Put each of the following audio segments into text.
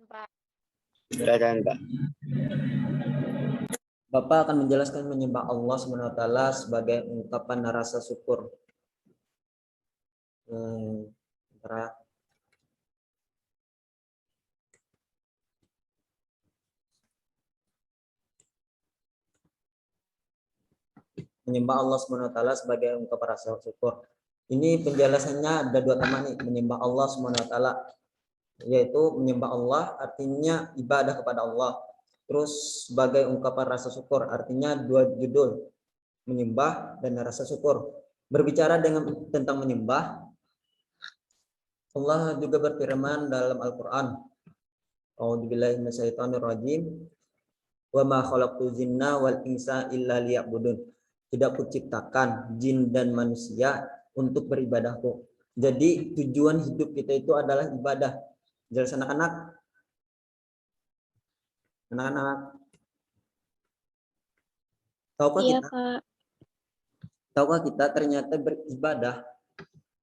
Pak. Silakan, Pak. Bapak akan menjelaskan menyembah Allah SWT sebagai ungkapan rasa syukur. Menyembah Allah SWT sebagai ungkapan rasa syukur. Ini penjelasannya ada dua tema nih, menyembah Allah SWT, yaitu menyembah Allah artinya ibadah kepada Allah. Terus sebagai ungkapan rasa syukur artinya dua judul, menyembah dan rasa syukur. Berbicara tentang menyembah, Allah juga berfirman dalam Al-Qur'an, A'udzubillahi minasyaitonirrajim, wa ma khalaqtul jinna wal insa illa liya'budun. Tidak kuciptakan jin dan manusia untuk beribadahku. Jadi tujuan hidup kita itu adalah ibadah. Jelas anak-anak? Anak-anak. Tahukah kita ternyata beribadah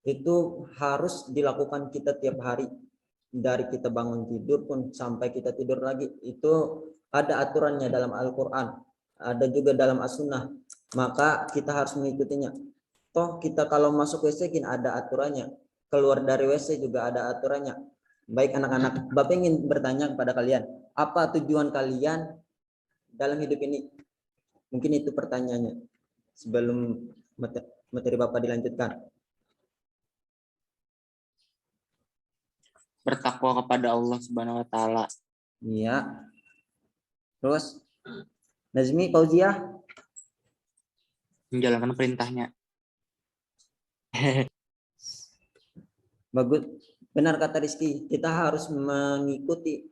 itu harus dilakukan kita tiap hari. Dari kita bangun tidur pun sampai kita tidur lagi. Itu ada aturannya dalam Al-Quran. Ada juga dalam As-Sunnah. Maka kita harus mengikutinya. Toh kita kalau masuk WC ada aturannya. Keluar dari WC juga ada aturannya. Baik anak-anak, Bapak ingin bertanya kepada kalian, apa tujuan kalian dalam hidup ini? Mungkin itu pertanyaannya. Sebelum materi Bapak dilanjutkan. Bertakwa kepada Allah Subhanahu wa taala. Iya. Terus Nazmi Fauziah, Menjalankan perintahnya. Bagus. Benar kata Rizky, kita harus mengikuti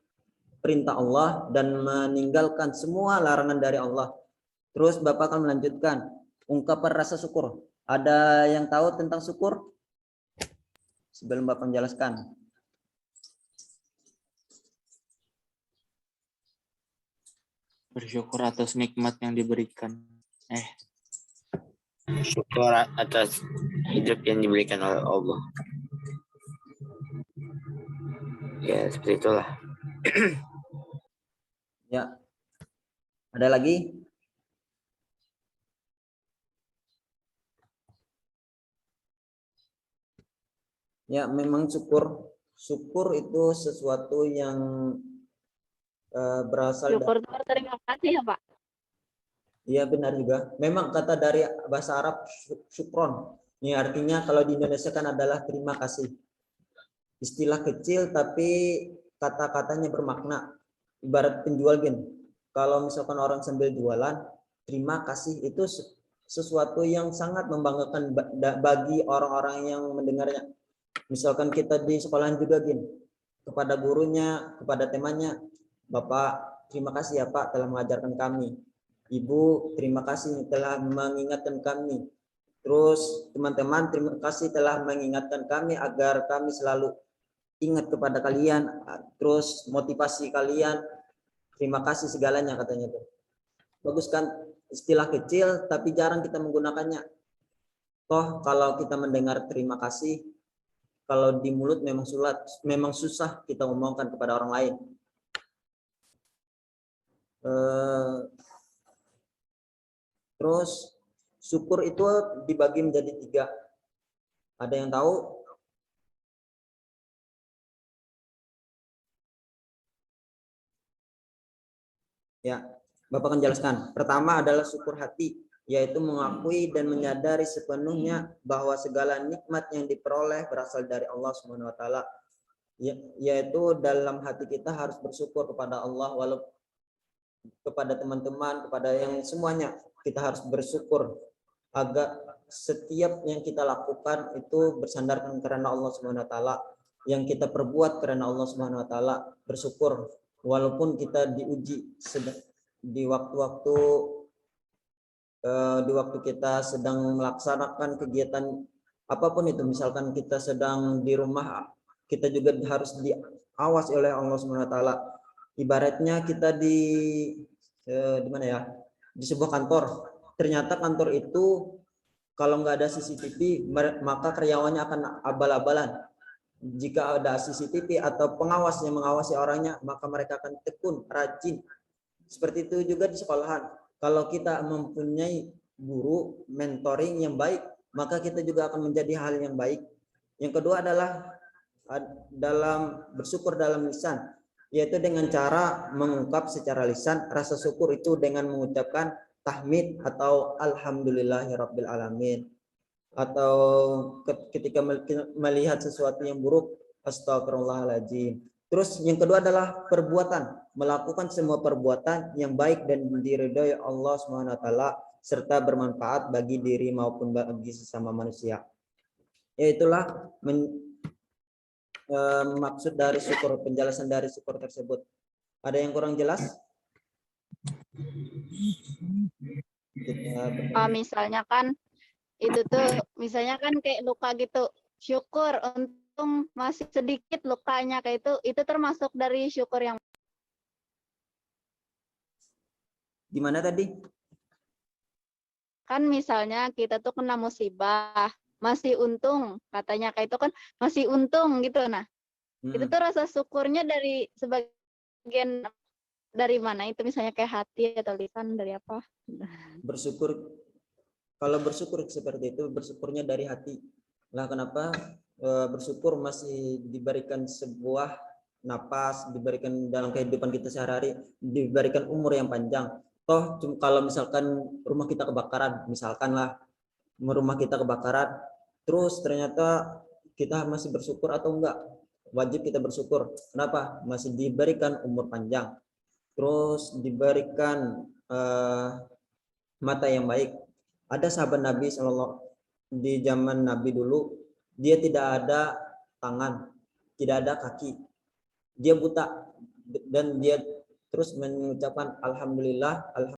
perintah Allah dan meninggalkan semua larangan dari Allah. Terus Bapak akan melanjutkan ungkapan rasa syukur. Ada yang tahu tentang syukur? Sebelum Bapak menjelaskan. Bersyukur atas nikmat yang diberikan. Syukur atas hidup yang diberikan oleh Allah. Ya, seperti itulah. Ya. Ada lagi? Ya, memang syukur itu sesuatu yang berasal Syukur itu berterima kasih ya, Pak. Iya benar juga. Memang kata dari bahasa Arab syukron. Ini artinya kalau di Indonesia kan adalah terima kasih. Istilah kecil tapi kata-katanya bermakna. Ibarat penjual gini. Kalau misalkan orang sambil jualan, terima kasih itu sesuatu yang sangat membanggakan bagi orang-orang yang mendengarnya. Misalkan kita di sekolahan juga gini. Kepada gurunya, kepada temannya, Bapak terima kasih ya Pak telah mengajarkan kami. Ibu, terima kasih telah mengingatkan kami. Terus teman-teman, terima kasih telah mengingatkan kami agar kami selalu ingat kepada kalian. Terus motivasi kalian, terima kasih segalanya katanya tuh. Bagus kan istilah kecil tapi jarang kita menggunakannya. Toh kalau kita mendengar terima kasih, kalau di mulut memang susah kita ngomongkan kepada orang lain. Terus syukur itu dibagi menjadi 3. Ada yang tahu? Ya, Bapak akan jelaskan. Pertama adalah syukur hati, yaitu mengakui dan menyadari sepenuhnya bahwa segala nikmat yang diperoleh berasal dari Allah Subhanahu wa taala. Yaitu dalam hati kita harus bersyukur kepada Allah, walaupun kepada teman-teman, kepada yang semuanya kita harus bersyukur agar setiap yang kita lakukan itu bersandarkan karena Allah Subhanahu wa taala, yang kita perbuat karena Allah Subhanahu wa taala, bersyukur walaupun kita diuji di waktu kita sedang melaksanakan kegiatan apapun itu, misalkan kita sedang di rumah, kita juga harus diawasi oleh Allah Subhanahu wa taala. Ibaratnya kita di mana ya? Di sebuah kantor. Ternyata kantor itu kalau nggak ada CCTV, maka karyawannya akan abal-abalan. Jika ada CCTV atau pengawas yang mengawasi orangnya, maka mereka akan tekun, rajin. Seperti itu juga di sekolahan. Kalau kita mempunyai guru mentoring yang baik, maka kita juga akan menjadi hal yang baik. Yang kedua adalah dalam bersyukur dalam lisan, yaitu dengan cara mengungkap secara lisan rasa syukur itu dengan mengucapkan tahmid atau alhamdulillahirabbil alamin, atau ketika melihat sesuatu yang buruk astagfirullahaladzim. Terus yang kedua adalah perbuatan, melakukan semua perbuatan yang baik dan diridhoi Allah Subhanahu wa taala serta bermanfaat bagi diri maupun bagi sesama manusia. Yaitulah maksud dari syukur, penjelasan dari syukur tersebut. Ada yang kurang jelas? Misalnya kan itu tuh, misalnya kan kayak luka gitu, syukur untung masih sedikit lukanya, kayak itu termasuk dari syukur yang Gimana tadi? kan misalnya kita tuh kena musibah, masih untung katanya, kayak itu kan masih untung gitu. Nah, itu tuh rasa syukurnya dari sebagian dari mana itu, misalnya kayak hati atau lisan, dari apa? Bersyukur, kalau bersyukur seperti itu, bersyukurnya dari hati. Nah, kenapa bersyukur masih diberikan sebuah napas, diberikan dalam kehidupan kita sehari-hari, diberikan umur yang panjang. Toh kalau misalkan rumah kita kebakaran, misalkanlah rumah kita kebakaran, terus ternyata kita masih bersyukur atau enggak? Wajib kita bersyukur. Kenapa? Masih diberikan umur panjang, terus diberikan mata yang baik. Ada sahabat Nabi Shallallahu di zaman Nabi dulu, dia tidak ada tangan, tidak ada kaki, dia buta, dan dia terus mengucapkan alhamdulillah,